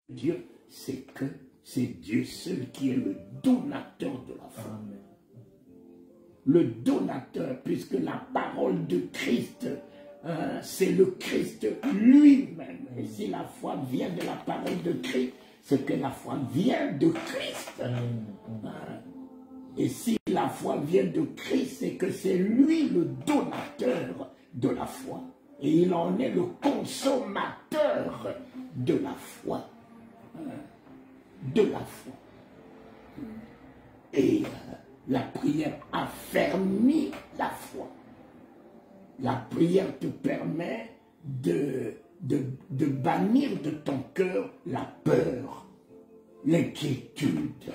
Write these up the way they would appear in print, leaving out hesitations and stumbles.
Dieu, c'est que c'est Dieu seul qui est le donateur de la foi. Amen. Le donateur, puisque la parole de Christ, c'est le Christ lui-même. Et si la foi vient de la parole de Christ, c'est que la foi vient de Christ. Et si la foi vient de Christ, c'est que c'est lui le donateur de la foi. Et il en est le consommateur de la foi. De la foi. Et la prière affermit la foi. La prière te permet de bannir de ton cœur la peur, l'inquiétude,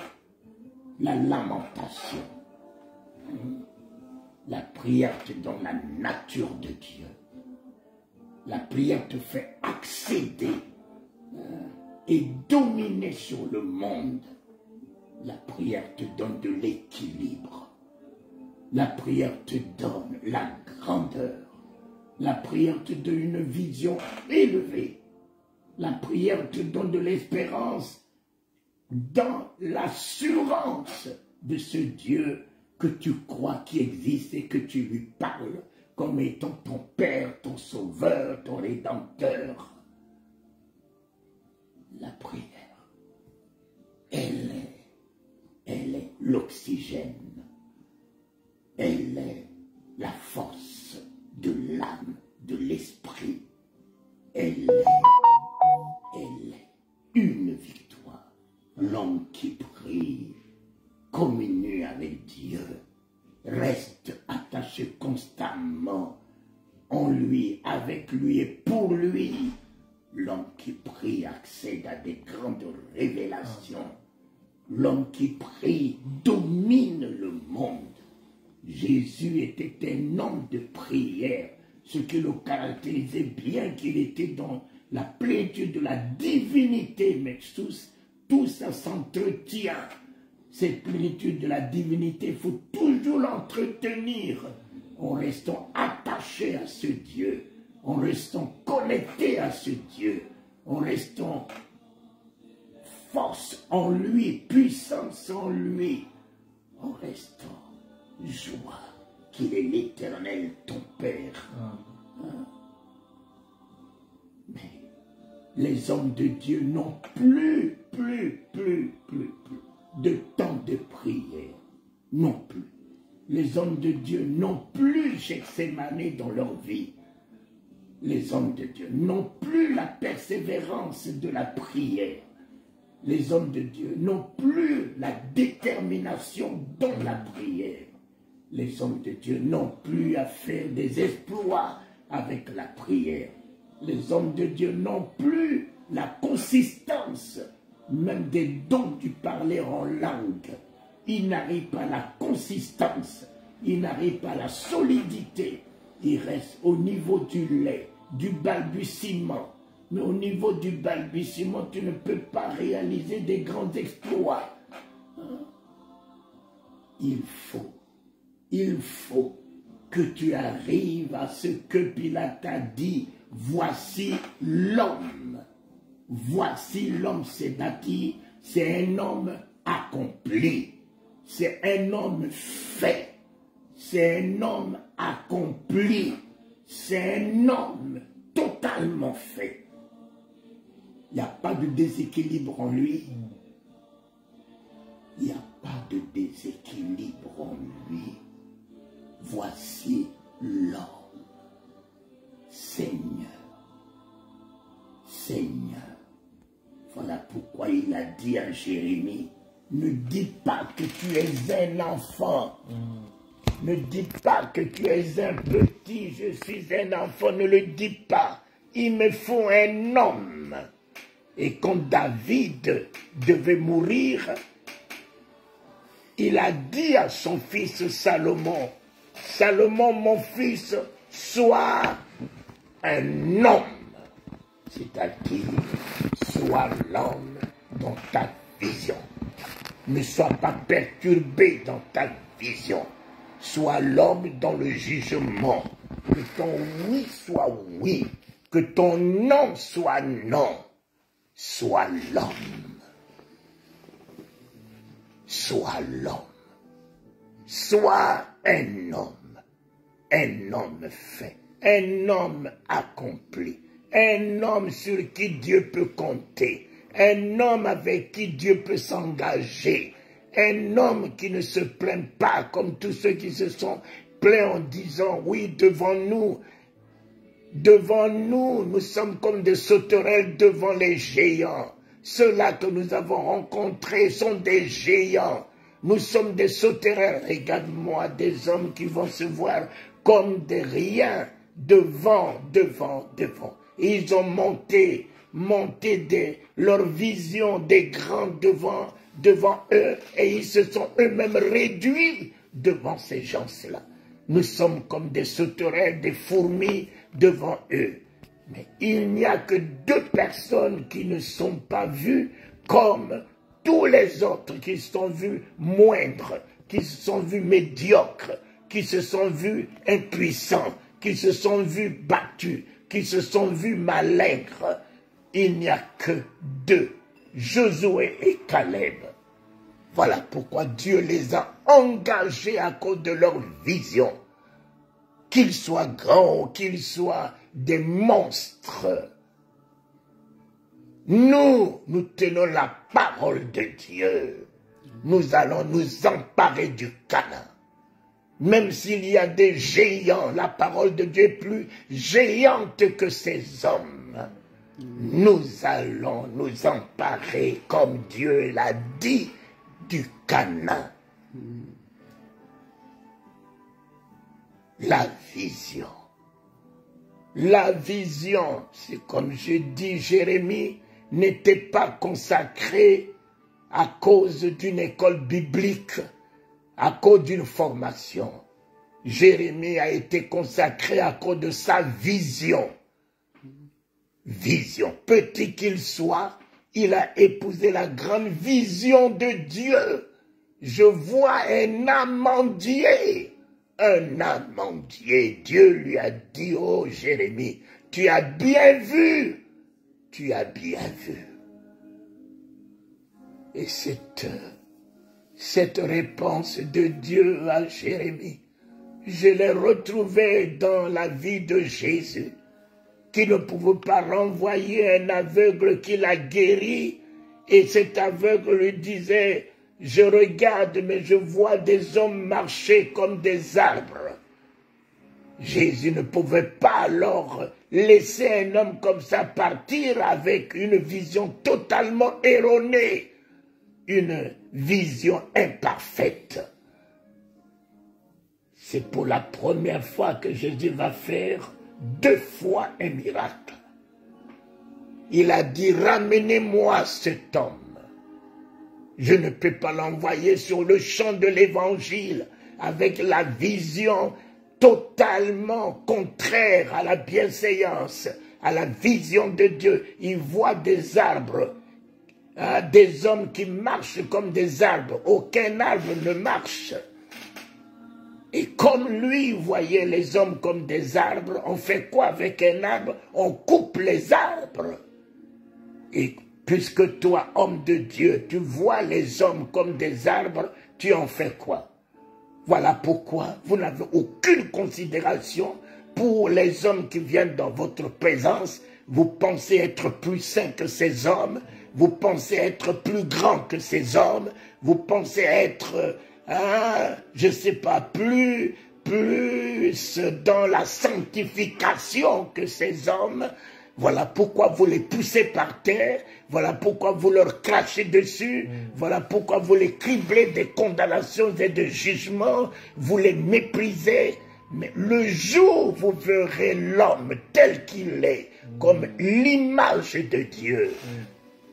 la lamentation. La prière te donne la nature de Dieu. La prière te fait accéder et dominer sur le monde. La prière te donne de l'équilibre. La prière te donne la grandeur. La prière te donne une vision élevée. La prière te donne de l'espérance dans l'assurance de ce Dieu que tu crois qui existe et que tu lui parles comme étant ton Père, ton Sauveur, ton Rédempteur. La prière, elle est l'oxygène. Elle est la force de l'âme, de l'esprit. Elle est une victoire. L'homme qui prie, communie avec Dieu, reste attaché constamment en lui, avec lui et pour lui. L'homme qui prie accède à des grandes révélations. L'homme qui prie domine le monde. Jésus était un homme de prière, ce qui le caractérisait bien qu'il était dans la plénitude de la divinité, mais tout ça s'entretient. Cette plénitude de la divinité, il faut toujours l'entretenir en restant attaché à ce Dieu, en restant connecté à ce Dieu, en restant force en lui, puissance en lui, en restant joie qu'il est l'Éternel, ton Père. Mais les hommes de Dieu n'ont plus de temps de prière. Non plus. Les hommes de Dieu n'ont plus Gethsémani dans leur vie. Les hommes de Dieu n'ont plus la persévérance de la prière. Les hommes de Dieu n'ont plus la détermination dans la prière. Les hommes de Dieu n'ont plus à faire des exploits avec la prière. Les hommes de Dieu n'ont plus la consistance, même des dons du parler en langue. Ils n'arrivent pas à la consistance, ils n'arrivent pas à la solidité. Ils restent au niveau du lait, du balbutiement. Mais au niveau du balbutiement, tu ne peux pas réaliser des grands exploits. Il faut que tu arrives à ce que Pilate a dit. Voici l'homme. Voici l'homme, c'est-à-dire, c'est un homme accompli. C'est un homme fait. C'est un homme accompli. C'est un homme totalement fait. Il n'y a pas de déséquilibre en lui. Il n'y a pas de déséquilibre en lui. Voici l'homme. Seigneur. Seigneur. Voilà pourquoi il a dit à Jérémie, ne dis pas que tu es un enfant. Ne dis pas que tu es un petit, je suis un enfant. Ne le dis pas. Il me faut un homme. Et quand David devait mourir, il a dit à son fils Salomon, Salomon, mon fils, sois un homme. C'est-à-dire, sois l'homme dans ta vision. Ne sois pas perturbé dans ta vision. Sois l'homme dans le jugement. Que ton oui soit oui. Que ton non soit non. soit l'homme. Soit l'homme. Soit un homme fait, un homme accompli, un homme sur qui Dieu peut compter, un homme avec qui Dieu peut s'engager, un homme qui ne se plaint pas comme tous ceux qui se sont plaints en disant oui devant nous, nous sommes comme des sauterelles devant les géants. Ceux-là que nous avons rencontrés sont des géants. Nous sommes des sauterelles. Regarde-moi, des hommes qui vont se voir comme des riens devant. Ils ont monté leur vision des grands devant eux et ils se sont eux-mêmes réduits devant ces gens-là. Nous sommes comme des sauterelles, des fourmis devant eux. Mais il n'y a que deux personnes qui ne sont pas vues comme tous les autres, qui se sont vus moindres, qui se sont vus médiocres, qui se sont vus impuissants, qui se sont vus battus, qui se sont vus malingres. Il n'y a que deux, Josué et Caleb. Voilà pourquoi Dieu les a engagés à cause de leur vision. Qu'ils soient grands ou qu'ils soient des monstres. Nous tenons la parole de Dieu. Nous allons nous emparer du Canaan. Même s'il y a des géants, la parole de Dieu est plus géante que ces hommes. Nous allons nous emparer, comme Dieu l'a dit, du Canaan. La vision. La vision, c'est comme je dis, Jérémie n'était pas consacré à cause d'une école biblique, à cause d'une formation. Jérémie a été consacré à cause de sa vision. Vision. Petit qu'il soit, il a épousé la grande vision de Dieu. Je vois un amandier. Un amandier. Dieu lui a dit, oh Jérémie, tu as bien vu. Tu as bien vu. Et cette réponse de Dieu à Jérémie, je l'ai retrouvée dans la vie de Jésus, qui ne pouvait pas renvoyer un aveugle qu'il a guéri, et cet aveugle lui disait, je regarde mais je vois des hommes marcher comme des arbres. Jésus ne pouvait pas alors laisser un homme comme ça partir avec une vision totalement erronée, une vision imparfaite. C'est pour la première fois que Jésus va faire 2 fois un miracle. Il a dit, ramenez-moi cet homme. Je ne peux pas l'envoyer sur le champ de l'évangile avec la vision totalement contraire à la bienséance, à la vision de Dieu. Il voit des arbres, des hommes qui marchent comme des arbres. Aucun arbre ne marche. Et comme lui voyait les hommes comme des arbres, on fait quoi avec un arbre? On coupe les arbres. Et puisque toi, homme de Dieu, tu vois les hommes comme des arbres, tu en fais quoi? Voilà pourquoi vous n'avez aucune considération pour les hommes qui viennent dans votre présence. Vous pensez être plus saints que ces hommes, vous pensez être plus grands que ces hommes, vous pensez être, je ne sais pas, plus dans la sanctification que ces hommes. Voilà pourquoi vous les poussez par terre, voilà pourquoi vous leur crachez dessus, voilà pourquoi vous les criblez de condamnations et de jugements, vous les méprisez. Mais le jour où vous verrez l'homme tel qu'il est, comme l'image de Dieu,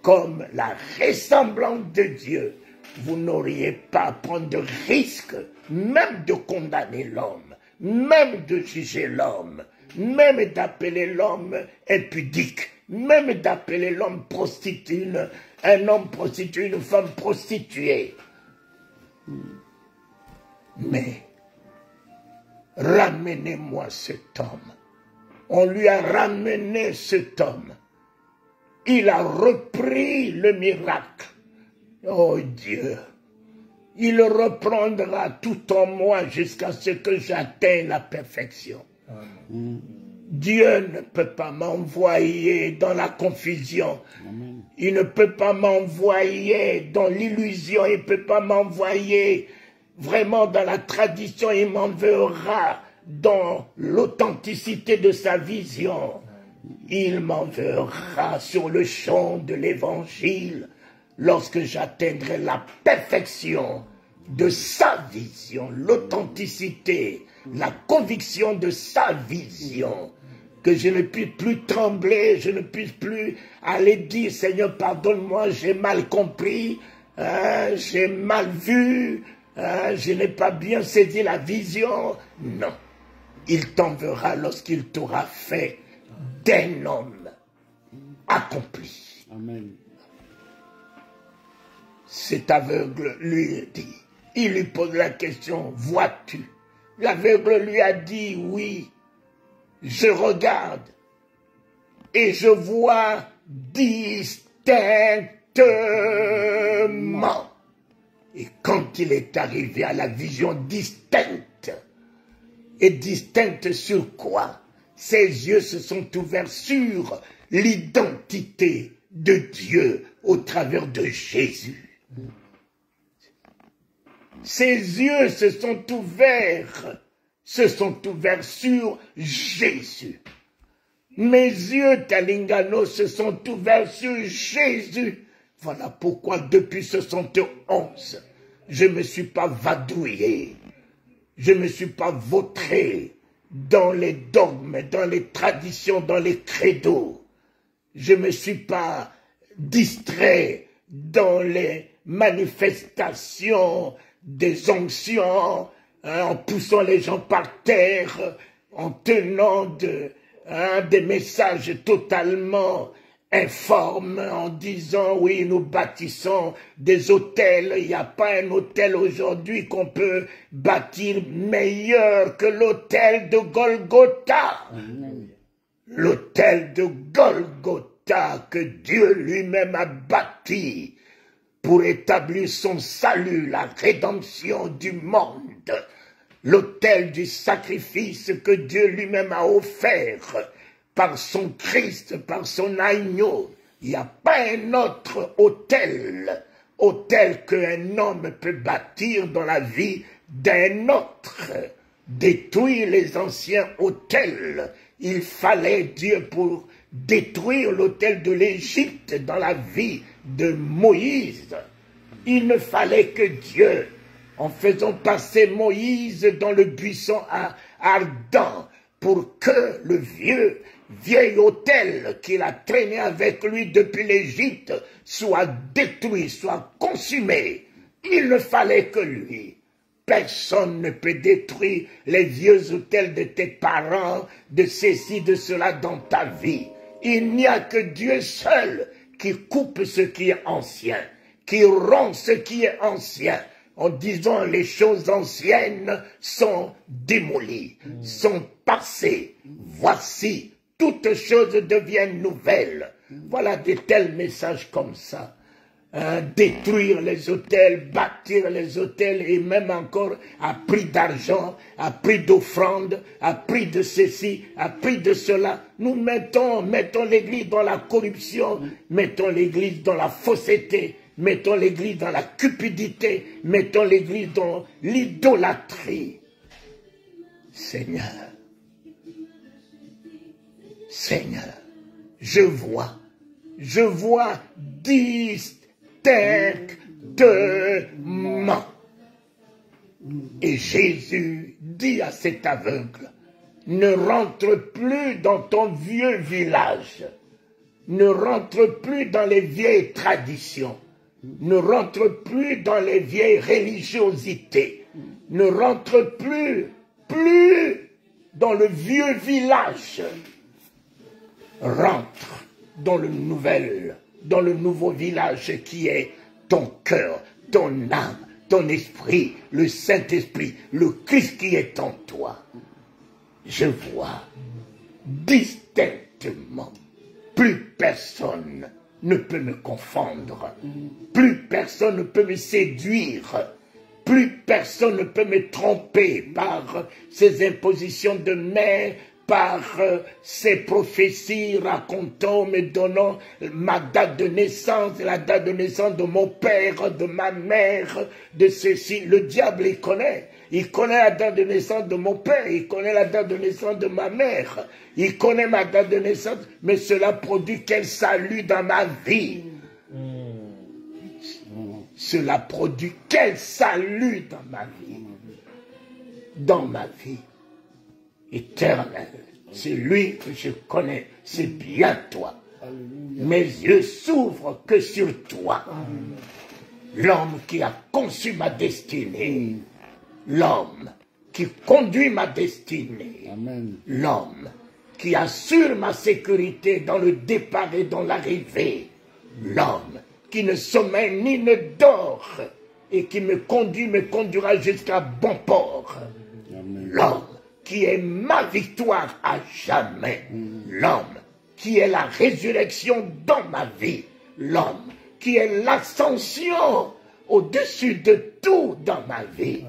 comme la ressemblance de Dieu, vous n'auriez pas à prendre de risque, même de condamner l'homme, même de juger l'homme, même d'appeler l'homme impudique, même d'appeler l'homme prostitué, un homme prostitué, une femme prostituée. Mais ramenez-moi cet homme. On lui a ramené cet homme. il a repris le miracle. Oh Dieu, il reprendra tout en moi jusqu'à ce que j'atteigne la perfection. Dieu ne peut pas m'envoyer dans la confusion. Amen. Il ne peut pas m'envoyer dans l'illusion. Il ne peut pas m'envoyer vraiment dans la tradition. Il m'enverra dans l'authenticité de sa vision. Il m'enverra sur le champ de l'évangile lorsque j'atteindrai la perfection de sa vision, l'authenticité, la conviction de sa vision, que je ne puisse plus trembler, je ne puisse plus aller dire, Seigneur, pardonne-moi, j'ai mal compris, j'ai mal vu, je n'ai pas bien saisi la vision. Non, il t'enverra lorsqu'il t'aura fait d'un homme accompli. Amen. Cet aveugle lui dit, il lui pose la question, vois-tu? L'aveugle lui a dit, oui, je regarde et je vois distinctement. Et quand il est arrivé à la vision distincte, et distincte sur quoi? Ses yeux se sont ouverts sur l'identité de Dieu au travers de Jésus. Ses yeux se sont ouverts sur Jésus. Mes yeux, Talingano, se sont ouverts sur Jésus. Voilà pourquoi depuis 71, je ne me suis pas vadouillé, je ne me suis pas vautré dans les dogmes, dans les traditions, dans les credos. Je ne me suis pas distrait dans les manifestations des onctions, en poussant les gens par terre, en tenant des messages totalement informes, en disant oui, nous bâtissons des hôtels. Il n'y a pas un hôtel aujourd'hui qu'on peut bâtir meilleur que l'hôtel de Golgotha. L'hôtel de Golgotha que Dieu lui-même a bâti pour établir son salut, la rédemption du monde. L'autel du sacrifice que Dieu lui-même a offert par son Christ, par son agneau. Il n'y a pas un autre autel qu'un homme peut bâtir dans la vie d'un autre. Détruire les anciens autels. Il fallait Dieu pour détruire l'autel de l'Égypte dans la vie de Moïse. Il ne fallait que Dieu, en faisant passer Moïse dans le buisson ardent, pour que le vieil autel qu'il a traîné avec lui depuis l'Égypte soit détruit, soit consumé. Il ne fallait que lui. Personne ne peut détruire les vieux autels de tes parents, de ceci, de cela dans ta vie. Il n'y a que Dieu seul qui coupe ce qui est ancien, qui rompt ce qui est ancien, en disant les choses anciennes sont démolies, sont passées. Voici, toutes choses deviennent nouvelles. Voilà de tels messages comme ça. Détruire les hôtels, bâtir les hôtels, et même encore à prix d'argent, à prix d'offrande, à prix de ceci, à prix de cela. Nous mettons l'église dans la corruption, mettons l'église dans la fausseté, mettons l'église dans la cupidité, mettons l'église dans l'idolâtrie. Seigneur, je vois distinctement. Et Jésus dit à cet aveugle, ne rentre plus dans ton vieux village, ne rentre plus dans les vieilles traditions, ne rentre plus dans les vieilles religiosités, ne rentre plus dans le vieux village, rentre dans le nouveau village qui est ton cœur, ton âme, ton esprit, le Saint-Esprit, le Christ qui est en toi. Je vois distinctement plus personne ne peut me confondre. Plus personne ne peut me séduire. Plus personne ne peut me tromper par ces impositions de main, par ces prophéties racontant, me donnant ma date de naissance, la date de naissance de mon père, de ma mère, de ceci. Le diable, il connaît. Il connaît la date de naissance de mon père, il connaît la date de naissance de ma mère, il connaît ma date de naissance, mais cela produit quel salut dans ma vie. Cela produit quel salut dans ma vie. Dans ma vie éternelle. C'est lui que je connais, c'est bien toi. Mes yeux s'ouvrent que sur toi. L'homme qui a conçu ma destinée. L'homme qui conduit ma destinée. L'homme qui assure ma sécurité dans le départ et dans l'arrivée. L'homme qui ne sommeille ni ne dort et qui me conduira jusqu'à bon port. L'homme qui est ma victoire à jamais. L'homme qui est la résurrection dans ma vie. L'homme qui est l'ascension au-dessus de tout dans ma vie.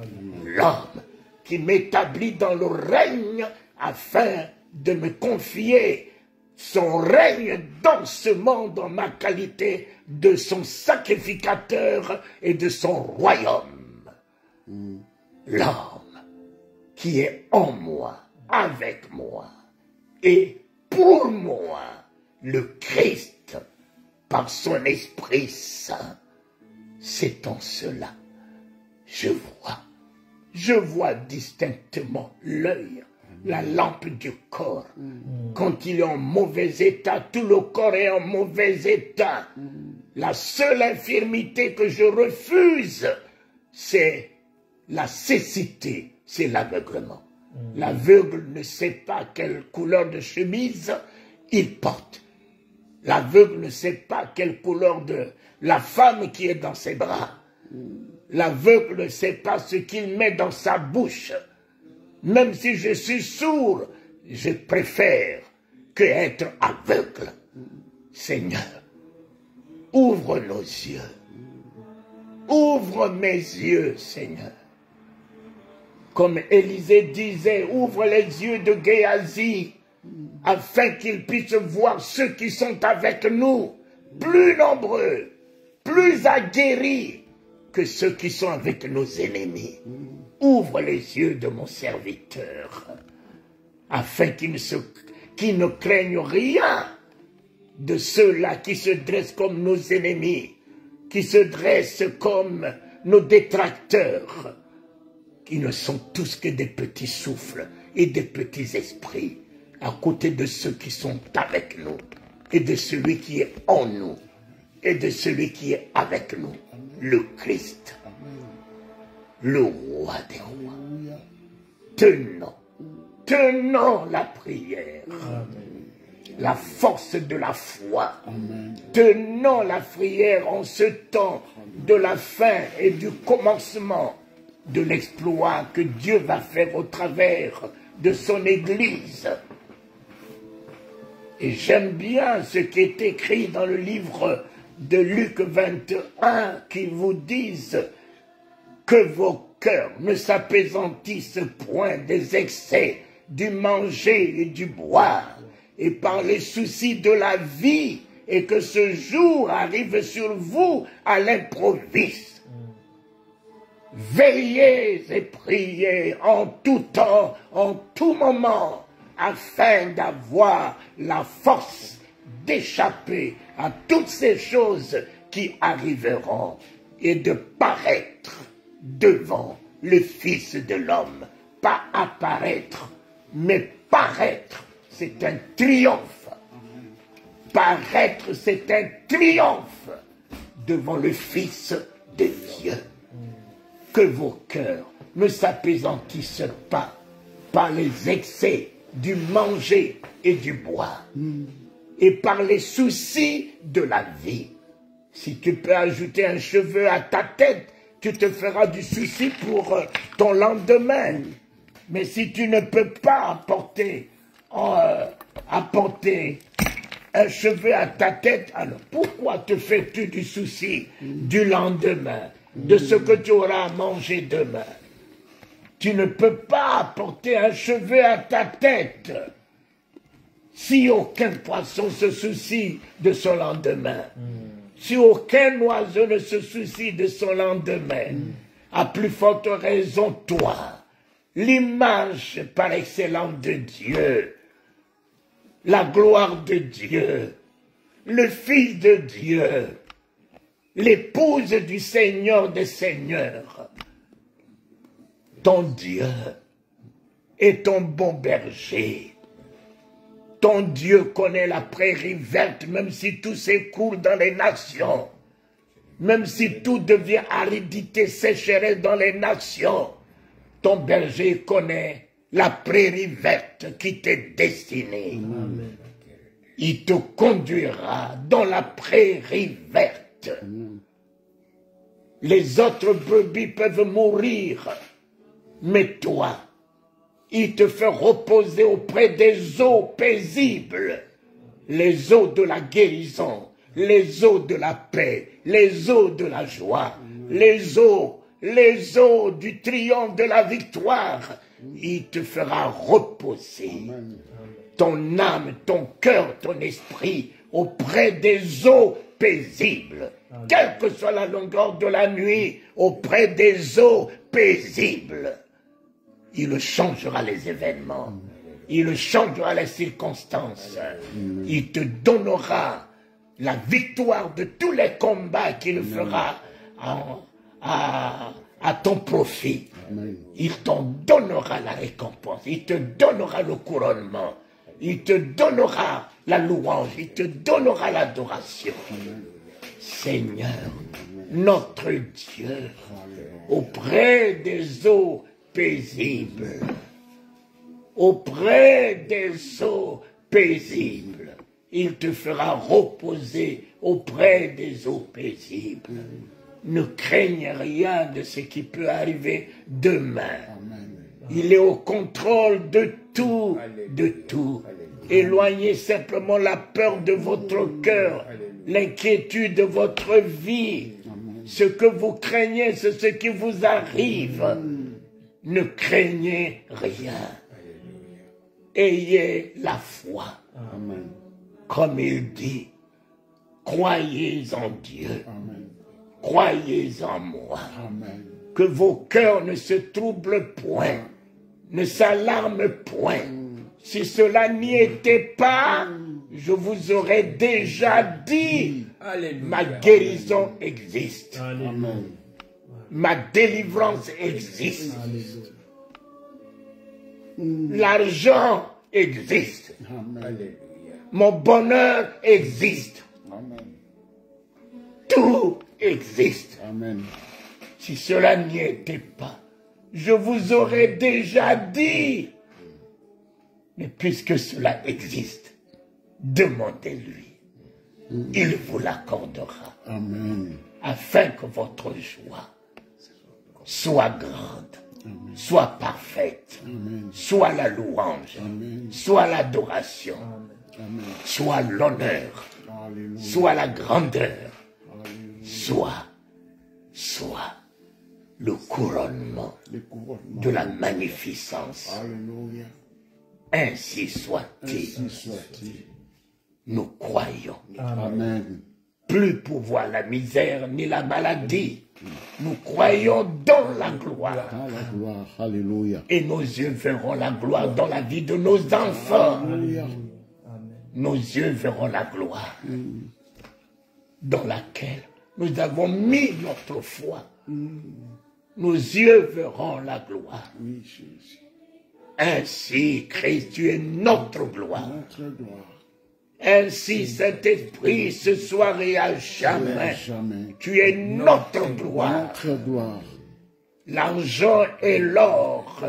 L'homme qui m'établit dans le règne afin de me confier son règne dans ce monde en ma qualité de son sacrificateur et de son royaume. L'homme qui est en moi, avec moi et pour moi, le Christ par son Esprit Saint. C'est en cela je vois distinctement l'œil, la lampe du corps. Quand il est en mauvais état, tout le corps est en mauvais état. La seule infirmité que je refuse, c'est la cécité, c'est l'aveuglement. L'aveugle ne sait pas quelle couleur de chemise il porte. L'aveugle ne sait pas quelle couleur de la femme qui est dans ses bras. L'aveugle ne sait pas ce qu'il met dans sa bouche. Même si je suis sourd, je préfère que être aveugle. Seigneur, ouvre nos yeux. Ouvre mes yeux, Seigneur. Comme Élisée disait, ouvre les yeux de Géasi, afin qu'ils puissent voir ceux qui sont avec nous, plus nombreux, plus aguerris que ceux qui sont avec nos ennemis. Ouvre les yeux de mon serviteur, afin qu'il ne craigne rien de ceux-là qui se dressent comme nos ennemis, qui se dressent comme nos détracteurs, qui ne sont tous que des petits souffles et des petits esprits, à côté de ceux qui sont avec nous, et de celui qui est en nous, et de celui qui est avec nous, le Christ, le roi des rois. Tenons la prière, la force de la foi. Tenons la prière en ce temps de la fin et du commencement de l'exploit que Dieu va faire au travers de son Église. Et j'aime bien ce qui est écrit dans le livre de Luc 21 qui vous disent que vos cœurs ne s'apaisantissent point des excès du manger et du boire et par les soucis de la vie, et que ce jour arrive sur vous à l'improviste. Veillez et priez en tout temps, en tout moment, afin d'avoir la force d'échapper à toutes ces choses qui arriveront et de paraître devant le Fils de l'homme. Pas apparaître, mais paraître, c'est un triomphe. Paraître, c'est un triomphe devant le Fils de Dieu. Que vos cœurs ne s'apaisantissent pas par les excès du manger et du boire, et par les soucis de la vie. Si tu peux ajouter un cheveu à ta tête, tu te feras du souci pour ton lendemain. Mais si tu ne peux pas apporter un cheveu à ta tête, alors pourquoi te fais-tu du souci du lendemain, de ce que tu auras à manger demain? Tu ne peux pas porter un cheveu à ta tête si aucun poisson se soucie de son lendemain. Si aucun oiseau ne se soucie de son lendemain, à plus forte raison toi, l'image par excellence de Dieu, la gloire de Dieu, le Fils de Dieu, l'épouse du Seigneur des Seigneurs. Ton Dieu est ton bon berger. Ton Dieu connaît la prairie verte, même si tout s'écoule dans les nations. Même si tout devient aridité, sécheresse dans les nations. Ton berger connaît la prairie verte qui t'est destinée. Amen. Il te conduira dans la prairie verte. Les autres brebis peuvent mourir, mais toi, il te fait reposer auprès des eaux paisibles, les eaux de la guérison, les eaux de la paix, les eaux de la joie, les eaux du triomphe de la victoire. Il te fera reposer ton âme, ton cœur, ton esprit auprès des eaux paisibles. Quelle que soit la longueur de la nuit, auprès des eaux paisibles. Il changera les événements. Il changera les circonstances. Il te donnera la victoire de tous les combats qu'il fera à ton profit. Il t'en donnera la récompense. Il te donnera le couronnement. Il te donnera la louange. Il te donnera l'adoration. Seigneur, notre Dieu, auprès des eaux paisibles, auprès des eaux paisibles, il te fera reposer auprès des eaux paisibles. Ne craignez rien de ce qui peut arriver demain. Il est au contrôle de tout, de tout. Éloignez simplement la peur de votre cœur, l'inquiétude de votre vie. Ce que vous craignez, c'est ce qui vous arrive. Ne craignez rien. Ayez la foi. Comme il dit, croyez en Dieu. Croyez en moi. Que vos cœurs ne se troublent point, ne s'alarment point. Si cela n'y était pas, je vous aurais déjà dit, ma guérison existe. Amen. Ma délivrance existe. L'argent existe. Amen. Mon bonheur existe. Amen. Tout existe. Amen. Si cela n'y était pas, je vous aurais déjà dit. Mais puisque cela existe, demandez-lui. Il vous l'accordera. Amen. Afin que votre joie soit grande, amen, soit parfaite, amen, soit la louange, amen, soit l'adoration, soit l'honneur, soit la grandeur, soit le couronnement de la magnificence. Alléluia. Ainsi soit-il. Nous croyons. Amen. Plus pour voir la misère ni la maladie. Nous croyons dans la gloire. Dans la gloire. Alléluia. Et nos yeux verront la gloire dans la vie de nos enfants. Alléluia. Nos yeux verront la gloire dans laquelle nous avons mis notre foi. Nos yeux verront la gloire. Ainsi, Christ, tu es notre gloire. Ainsi, Saint-Esprit, ce soir et à jamais, tu es notre gloire. L'argent et l'or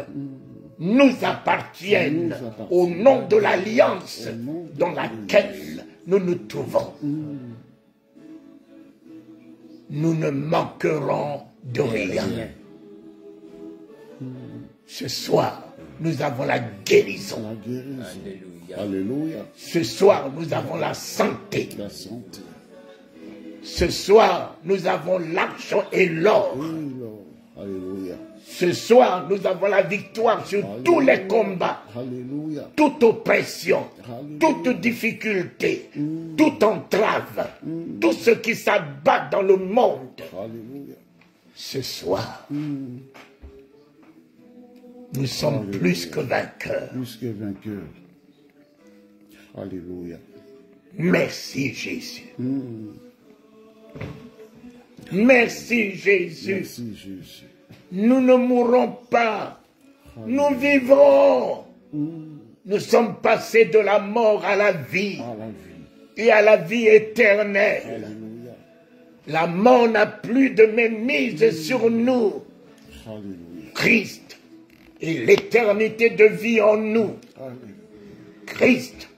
nous appartiennent au nom de l'alliance dans laquelle nous nous trouvons. Nous ne manquerons de rien. Ce soir, nous avons la guérison. Alléluia. Ce soir, nous avons la santé. La santé. Ce soir, nous avons l'argent et l'or. Oui, Lord. Alléluia. Ce soir, nous avons la victoire sur tous les combats. Alléluia. Toute oppression, Alléluia. toute difficulté, toute entrave, tout ce qui s'abat dans le monde. Alléluia. Ce soir, nous sommes plus que vainqueurs. Plus que vainqueurs. Alléluia. Merci Jésus. Merci Jésus. Merci Jésus. Nous ne mourrons pas. Nous vivrons. Nous sommes passés de la mort à la vie. À la vie. Et à la vie éternelle. Alléluia. La mort n'a plus de mainmise sur nous. Alléluia. Christ et l'éternité de vie en nous. Alléluia. Christ